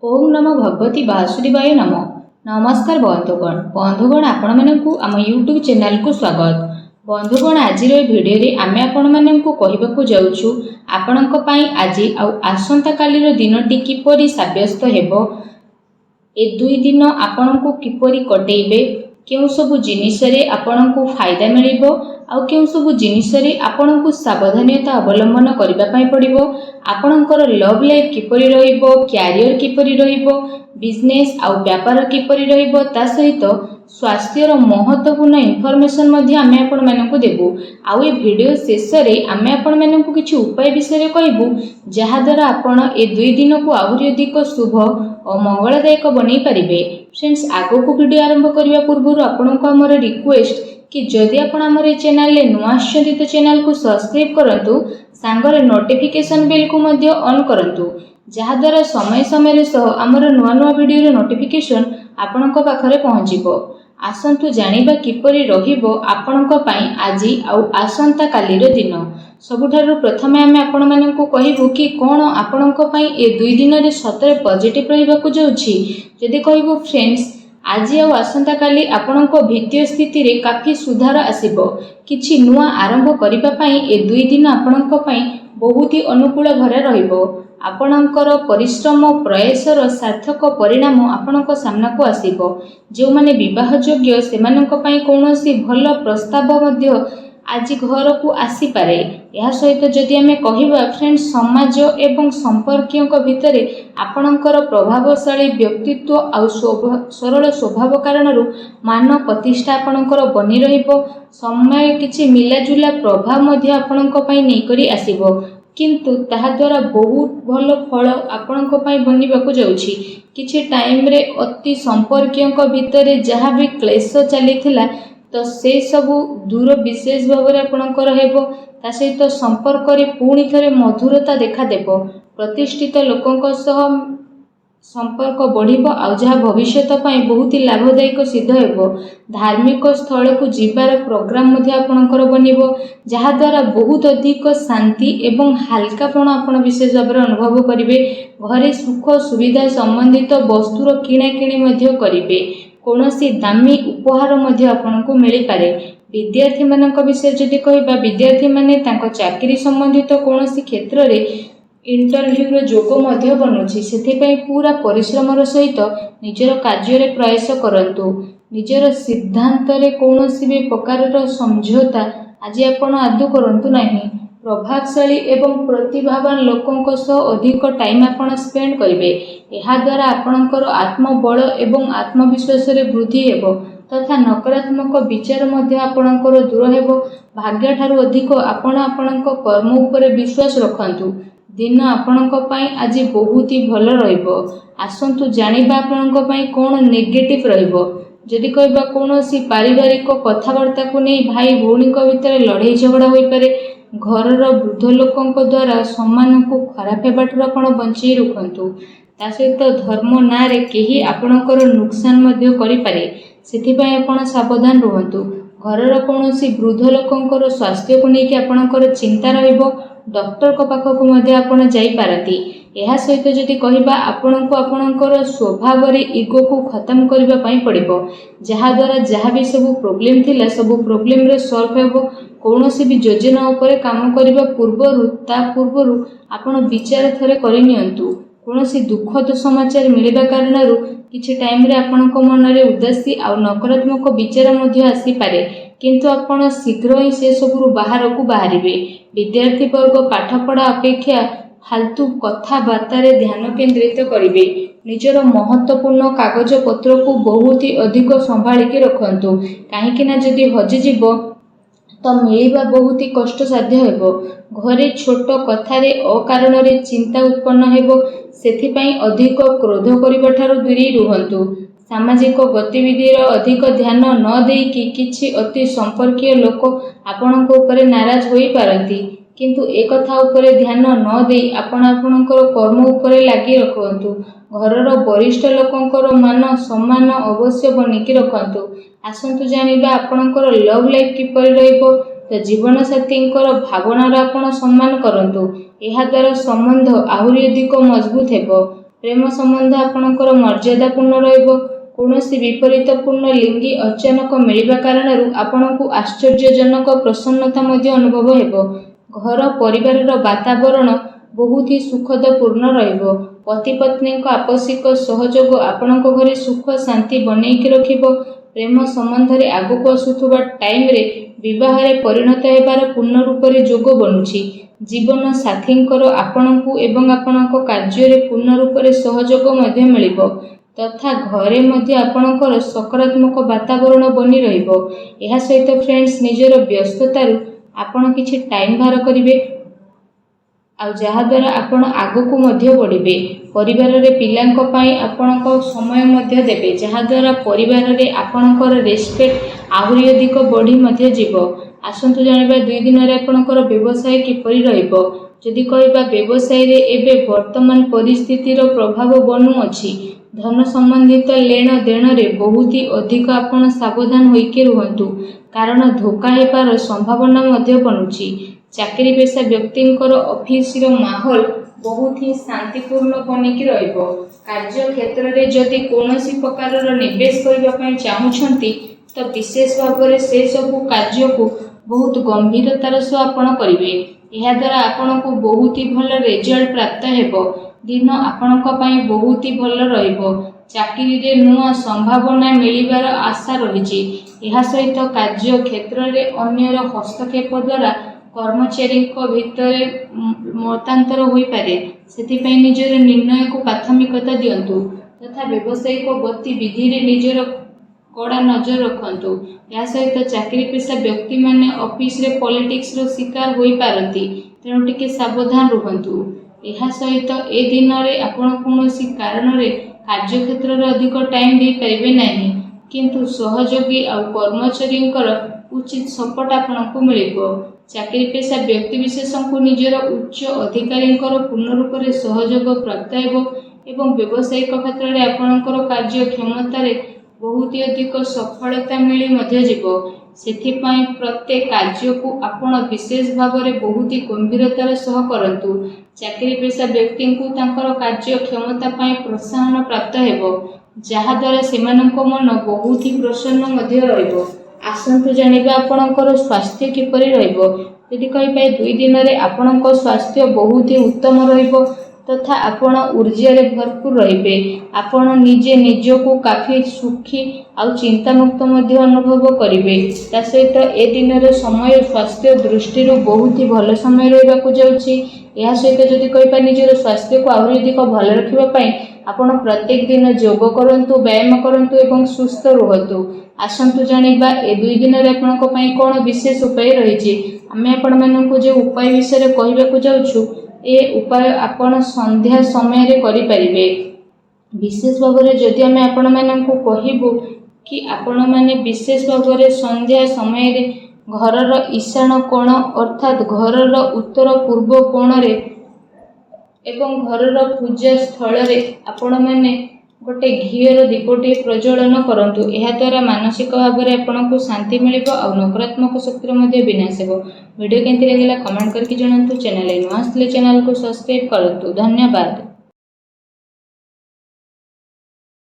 ओम नमो भगवती वासुदेवाय नमो। नमस्कार बंधुगण आपण मानकु आम यूट्यूब चैनल को स्वागत। बंधुगण आज भिडियो रे आमे आपण मानकु कहिबाकु जाउछु आपणक पई आज आसंता कालीर दिनटी किपरि साब्यस्त हेबो, ए दुई दिन आपणकु किपरि कटेइबे, केउ सबु जिनिस रे आपणकु फायदा मिलिबो आउ केउ सबु जिनिस रे आपणकु सावधानता अवलंबन करबा पई पड़िबो, आपणकर लव लाइफ किपरि रहिबो, कैरियर किपरि रहिबो, बिजनेस आउ व्यापार किपरि रहिबो, ता सहित स्वास्थ्यर महत्वपूर्ण इनफॉरमेशन मध्ये आमे आपण मानकु देबु। आउ ए वीडियो शेष रे आमे आपण मानकु किछि उपाय विषय कहबु जहा द्वारा आपण ए दुई दिन को आहुरी अधिक शुभ और मंगलदायक बनै परिबे। फ्रेंड्स, आगो को वीडियो आरंभ करिया पूर्व आपनको हमर रिक्वेस्ट कि जदि आपण हमर ए चैनल ले नुआ आछथि तो चैनल को सब्सक्राइब करंतु, सांगरे नोटिफिकेशन बेल को मध्ये ऑन करंतु, जहा द्वारा समय समय सह हमर नुआ नुआ वीडियो रे नोटिफिकेशन आपणक पाखरे पहुंचिबो। आसंतु जानिबा किपरि रहिबो आपणक पई आजि आउ आसंता कालीर दिन। सबुठारु प्रथमे आमे आपण मानकु कहिबु कि कोन आपणक पई ए दुई दिन रे सतरे पॉजिटिव रहिबाकु जाउछि। जदि कहिबु फ्रेंड्स, आज आउ आसंता काली आपणक वित्तीय स्थिति रे काफी सुधार आसीबो। किछि नुआ आरंभ करिबा पई ए दुई दिन आपणक पई बहुत ही अनुकूल भरे रहिबो। आपणकर परिश्रम प्रयासर सार्थक परिणाम आपणक सामना को आसीबो। जो माने विवाह योग्य सेमानक पई कोनोसी भल प्रस्ताव मध्य आज घर को आसी पारे। यह सहित जदि आमे कहिबा फ्रेंड्स, समाज एवं संपर्कियों भितर आपणकर प्रभावशाली व्यक्तित्व आउ सरल स्वभाव कारणरू मान प्रतिष्ठा आपणकर बनी रहिबो। समय किछि मिलाजुला प्रभाव मध्य आपणक पई नै करी आसीबो, किंतु ताहा द्वारा बहुत भल फल आपणक पई बनिबाकु जाउछि। किछि टाइम रे अति संपर्कियों भितर जहा भी क्लेश चलीथिला तो से सबु दूर विशेष भाव में आपणकर हेबो। ता सहित संपर्क रे पुणी थरे मधुरता देखा देबो। प्रतिष्ठित लोकंक सह संपर्क बढ़िबो आउ जहा भविष्यत पई बहुत ही लाभदायक सिद्ध हेबो। धार्मिक स्थल को जीवार प्रोग्राम मध्ये आपणकर बनिबो, जहा द्वारा बहुत अधिक शांति एवं हल्कापन आपण विशेष भाव में अनुभव करिवे। घरे सुख सुविधा संबंधित वस्तुर किणा किणी मध्ये करिवे। कोनोसी दामी उपहार मध्ये आपनको मिली पारे। विद्यार्थी मानक विषय जदि कहिबा, विद्यार्थी माने तांको चाकरी संबंधित कोनोसी क्षेत्र रे इंटरव्यू रो जोग मध्ये बनुछि। सेथि पई पूरा परिश्रमर सहित निजर कार्य रे प्रयास करंतु। निजर सिद्धांत रे कोनोसी भी प्रकार समझौता आज आपण आदु करंतु नाही। प्रभावशाली एवं प्रतिभावान लोकों सह अधिक टाइम आपण स्पेंड करिवे। एहा द्वारा आपणकर आत्मबल एवं आत्मविश्वास रे वृद्धि हेबो तथा नकारात्मक विचार मध्ये आपणकर दूर हेबो। भाग्य ठारू अधिक आपण आपणक कर्म उपरे विश्वास रखंतु। दिन आपणक पई आज बहुत ही भल रहिबो। आसंतु जानिबा आपणक पई कोन नेगेटिव रहिबो। जदि कहबा कोनोसी पारिवारिक कथावार्ता को नै भाई भौणी भितर लड़ाई झगड़ा होई पारे। घरर वृद्ध लोकों द्वारा सम्मान को खराब हेबाटू आपण बंचई रखंतु। ता सहित धर्म ना रे केही आपणकर नुकसान मध्ये करि पारे, सेथि पई आपण सावधान रहंतु। घरर कोनोसी वृद्ध लोकों स्वास्थ्य को लेके आपणकर चिंता रहिबो। डॉक्टर को पाखक मध्ये आपण जाई पारती। एहा सहित जदि कहिबा आपणको आपणकर स्वभाव रे ईगो को खत्म करबा पई पड़िबो, जहा द्वारा जहा भी सब प्रॉब्लम थिला सब प्रॉब्लम रे सॉल्व हेबो। कोनोसी भी योजना उपरे काम करबा पूर्वरु आपण विचार थरे करि नियंतु। कोनोसी दुखद समाचार मिलिबा कारणरू किछि टाइम रे आपणको मन रे उदासी आ नकारात्मक विचार मध्ये आसी पारे, किंतु आपण शीघ्र ही से सबरु बाहर को बाहरिबे। विद्यार्थी वर्ग पाठ पढ़ा अपेक्षा फालतू कथाबार्ता रे ध्यान केंद्रित करिवे। निजर महत्वपूर्ण कागज पत्र को बहुत ही अधिक संभाली के रखंतु, काहेकि ना जदि हजि जीवो तो मिलिबा बहुत ही कष्ट साध्य हेबो। घरे छोट कथा रे अकारण रे चिंता उत्पन्न हेबो, सेथि पई अधिक क्रोध करिबा ठारू दूरी रुहंतु। सामाजिक गतिविधि रो अधिक ध्यान न देई कि किछि अति संपर्कीय लोक आपणक उपरे नाराज होई पारंती, किंतु एक कथा उपरे ध्यान न देई आपण आपणकर कर्म उपरे लागि रखंतु। घरर वरिष्ठ लोकंकर मान सम्मान अवश्य बनिकी रखंतु। आसंतु जानिबा आपणकर लव लाइफ किपरि रहिबो। तो जीवन साथींकर भावनार आपण सम्मान करंतु। एहा द्वारा संबंध आहुरी अधिक मजबूत हेबो। ପ୍ରେମ ସମ୍ବନ୍ଧ ଆପଣଙ୍କର ମର୍ଯ୍ୟାଦାପୂର୍ଣ୍ଣ ରହିବ। କୌଣସି ବିପରୀତପୂର୍ଣ୍ଣ ଲିଙ୍ଗୀ ଅଚାନକ ମିଳିବା କାରଣରୁ ଆପଣଙ୍କୁ ଆଶ୍ଚର୍ଯ୍ୟଜନକ ପ୍ରସନ୍ନତା ମଧ୍ୟ ଅନୁଭବ ହେବ। ଘର ପରିବାରର ବାତାବରଣ ବହୁତ ହି ସୁଖଦପୂର୍ଣ୍ଣ ରହିବ। ପତି ପତ୍ନୀଙ୍କ ଆପୋଷିକ ସହଯୋଗ ଆପଣଙ୍କ ଘରେ ସୁଖ ଶାନ୍ତି ବନେଇକି ରଖିବ। ପ୍ରେମ ସମ୍ବନ୍ଧରେ ଆଗକୁ ଆସୁଥିବା ଟାଇମରେ ବିବାହରେ ପରିଣତ ହେବାର ପୂର୍ଣ୍ଣ ରୂପରେ ଯୋଗ ବନୁଛି। ଜୀବନ ସାଥୀଙ୍କର ଆପଣଙ୍କୁ ଏବଂ ଆପଣଙ୍କ କାର୍ଯ୍ୟରେ ପୂର୍ଣ୍ଣ ରୂପରେ ସହଯୋଗ ମଧ୍ୟ ମିଳିବ ତଥା ଘରେ ମଧ୍ୟ ଆପଣଙ୍କର ସକାରାତ୍ମକ ବାତାବରଣ ବନି ରହିବ। ଏହା ସହିତ ଫ୍ରେଣ୍ଡସ୍, ନିଜର ବ୍ୟସ୍ତତାରୁ ଆପଣ କିଛି ଟାଇମ ବାହାର କରିବେ ଆଉ ଯାହାଦ୍ୱାରା ଆପଣ ଆଗକୁ ମଧ୍ୟ ବଢ଼ିବେ। ପରିବାରରେ ପିଲାଙ୍କ ପାଇଁ ଆପଣଙ୍କ ସମୟ ମଧ୍ୟ ଦେବେ, ଯାହାଦ୍ୱାରା ପରିବାରରେ ଆପଣଙ୍କର ରେସ୍ପେକ୍ଟ ଆହୁରି ଅଧିକ ବଢ଼ି ମଧ୍ୟ ଯିବ। ଆସନ୍ତୁ ଜାଣିବା 2 ଦିନରେ ଆପଣଙ୍କର ବ୍ୟବସାୟ କିପରି ରହିବ। ଯଦି କହିବା ବ୍ୟବସାୟରେ ଏବେ ବର୍ତ୍ତମାନ ପରିସ୍ଥିତିର ପ୍ରଭାବ ବନୁଅଛି। ଧନ ସମ୍ବନ୍ଧିତ ଲେଣ ଦେଣରେ ବହୁତ ଅଧିକ ଆପଣ ସାବଧାନ ହୋଇକି ରୁହନ୍ତୁ, କାରଣ ଧୋକା ହେବାର ସମ୍ଭାବନା ମଧ୍ୟ ବନୁଛି। ଚାକିରି ପେଶା ବ୍ୟକ୍ତିଙ୍କର ଅଫିସର ମାହୋଲ ବହୁତ ହିଁ ଶାନ୍ତିପୂର୍ଣ୍ଣ ବନିକି ରହିବ। କାର୍ଯ୍ୟକ୍ଷେତ୍ରରେ ଯଦି କୌଣସି ପ୍ରକାରର ନିବେଶ କରିବା ପାଇଁ ଚାହୁଁଛନ୍ତି ତ ବିଶେଷ ଭାବରେ ସେସବୁ କାର୍ଯ୍ୟକୁ ବହୁତ ଗମ୍ଭୀରତାର ସହ ଆପଣ କରିବେ। ଏହାଦ୍ୱାରା ଆପଣଙ୍କୁ ବହୁତ ହି ଭଲ ରେଜଲ୍ଟ ପ୍ରାପ୍ତ ହେବ। ଦିନ ଆପଣଙ୍କ ପାଇଁ ବହୁତ ହି ଭଲ ରହିବ। ଚାକିରିରେ ନୂଆ ସମ୍ଭାବନା ମିଳିବାର ଆଶା ରହିଛି। ଏହା ସହିତ କାର୍ଯ୍ୟକ୍ଷେତ୍ରରେ ଅନ୍ୟର ହସ୍ତକ୍ଷେପ ଦ୍ୱାରା କର୍ମଚାରୀଙ୍କ ଭିତରେ ମତାନ୍ତର ହୋଇପାରେ, ସେଥିପାଇଁ ନିଜର ନିର୍ଣ୍ଣୟକୁ ପ୍ରାଥମିକତା ଦିଅନ୍ତୁ ତଥା ବ୍ୟବସାୟିକ ଗତିବିଧିରେ ନିଜର କଡ଼ା ନଜର ରଖନ୍ତୁ। ଏହା ସହିତ ଚାକିରି ପେଶା ବ୍ୟକ୍ତିମାନେ ଅଫିସରେ ପଲିଟିକ୍ସର ଶିକାର ହୋଇପାରନ୍ତି, ତେଣୁ ଟିକେ ସାବଧାନ ରୁହନ୍ତୁ। ଏହା ସହିତ ଏ ଦିନରେ ଆପଣ କୌଣସି କାରଣରେ କାର୍ଯ୍ୟକ୍ଷେତ୍ରରେ ଅଧିକ ଟାଇମ ଦେଇପାରିବେ ନାହିଁ, କିନ୍ତୁ ସହଯୋଗୀ ଆଉ କର୍ମଚାରୀଙ୍କର ଉଚିତ ସପୋର୍ଟ ଆପଣଙ୍କୁ ମିଳିବ। ଚାକିରି ପେଶା ବ୍ୟକ୍ତିବିଶେଷଙ୍କୁ ନିଜର ଉଚ୍ଚ ଅଧିକାରୀଙ୍କର ପୂର୍ଣ୍ଣ ରୂପରେ ସହଯୋଗ ପ୍ରାପ୍ତ ହେବ ଏବଂ ବ୍ୟବସାୟିକ କ୍ଷେତ୍ରରେ ଆପଣଙ୍କର କାର୍ଯ୍ୟକ୍ଷମତାରେ ବହୁତ ଅଧିକ ସଫଳତା ମିଳି ମଧ୍ୟ ଯିବ। ସେଥିପାଇଁ ପ୍ରତ୍ୟେକ କାର୍ଯ୍ୟକୁ ଆପଣ ବିଶେଷ ଭାବରେ ବହୁତ ଗମ୍ଭୀରତାର ସହ କରନ୍ତୁ। ଚାକିରି ପେଶା ବ୍ୟକ୍ତିଙ୍କୁ ତାଙ୍କର କାର୍ଯ୍ୟକ୍ଷମତା ପାଇଁ ପ୍ରୋତ୍ସାହନ ପ୍ରାପ୍ତ ହେବ, ଯାହାଦ୍ୱାରା ସେମାନଙ୍କ ମନ ବହୁତ ହି ପ୍ରସନ୍ନ ମଧ୍ୟ ରହିବ। ଆସନ୍ତୁ ଜାଣିବା ଆପଣଙ୍କର ସ୍ୱାସ୍ଥ୍ୟ କିପରି ରହିବ। ଯଦି କହିବେ 2 ଦିନରେ ଆପଣଙ୍କ ସ୍ୱାସ୍ଥ୍ୟ ବହୁତ ହି ଉତ୍ତମ ରହିବ ତଥା ଆପଣ ଊର୍ଜାରେ ଭରପୁର ରହିବେ। ଆପଣ ନିଜେ ନିଜକୁ କାଫି ସୁଖୀ ଆଉ ଚିନ୍ତାମୁକ୍ତ ମଧ୍ୟ ଅନୁଭବ କରିବେ। ତା ସହିତ ଏ ଦିନର ସମୟ ସ୍ୱାସ୍ଥ୍ୟ ଦୃଷ୍ଟିରୁ ବହୁତ ହି ଭଲ ସମୟ ରହିବାକୁ ଯାଉଛି। ଏହା ସହିତ ଯଦି କହିବା ନିଜର ସ୍ୱାସ୍ଥ୍ୟକୁ ଆହୁରି ଅଧିକ ଭଲ ରଖିବା ପାଇଁ ଆପଣ ପ୍ରତ୍ୟେକ ଦିନ ଯୋଗ କରନ୍ତୁ, ବ୍ୟାୟାମ କରନ୍ତୁ ଏବଂ ସୁସ୍ଥ ରୁହନ୍ତୁ। ଆସନ୍ତୁ ଜାଣିବା ଏ 2 ଦିନରେ ଆପଣଙ୍କ ପାଇଁ କ'ଣ ବିଶେଷ ଉପାୟ ରହିଛି। ଆମେ ଆପଣମାନଙ୍କୁ ଯେଉଁ ଉପାୟ ବିଷୟରେ କହିବାକୁ ଯାଉଛୁ, ଏ ଉପାୟ ଆପଣ ସନ୍ଧ୍ୟା ସମୟରେ କରିପାରିବେ। ବିଶେଷ ଭାବରେ ଯଦି ଆମେ ଆପଣମାନଙ୍କୁ କହିବୁ କି ଆପଣମାନେ ବିଶେଷ ଭାବରେ ସନ୍ଧ୍ୟା ସମୟରେ ଘରର ଈଶାନ କୋଣ ଅର୍ଥାତ୍ ଘରର ଉତ୍ତର ପୂର୍ବ କୋଣରେ ଏବଂ ଘରର ପୂଜା ସ୍ଥଳରେ ଆପଣମାନେ ଗୋଟେ ଘିଅର ଦୀପଟିଏ ପ୍ରଜ୍ୱଳନ କରନ୍ତୁ। ଏହାଦ୍ୱାରା ମାନସିକ ଭାବରେ ଆପଣଙ୍କୁ ଶାନ୍ତି ମିଳିବ ଆଉ ନକାରାତ୍ମକ ଶକ୍ତିର ମଧ୍ୟ ବିନାଶ ହେବ। ଭିଡ଼ିଓ କେମିତି ଲାଗିଲା କମେଣ୍ଟ କରିକି ଜଣାନ୍ତୁ। ଚ୍ୟାନେଲରେ ନୂଆ ଆସିଥିଲେ ଚ୍ୟାନେଲକୁ ସବସ୍କ୍ରାଇବ୍ କରନ୍ତୁ। ଧନ୍ୟବାଦ।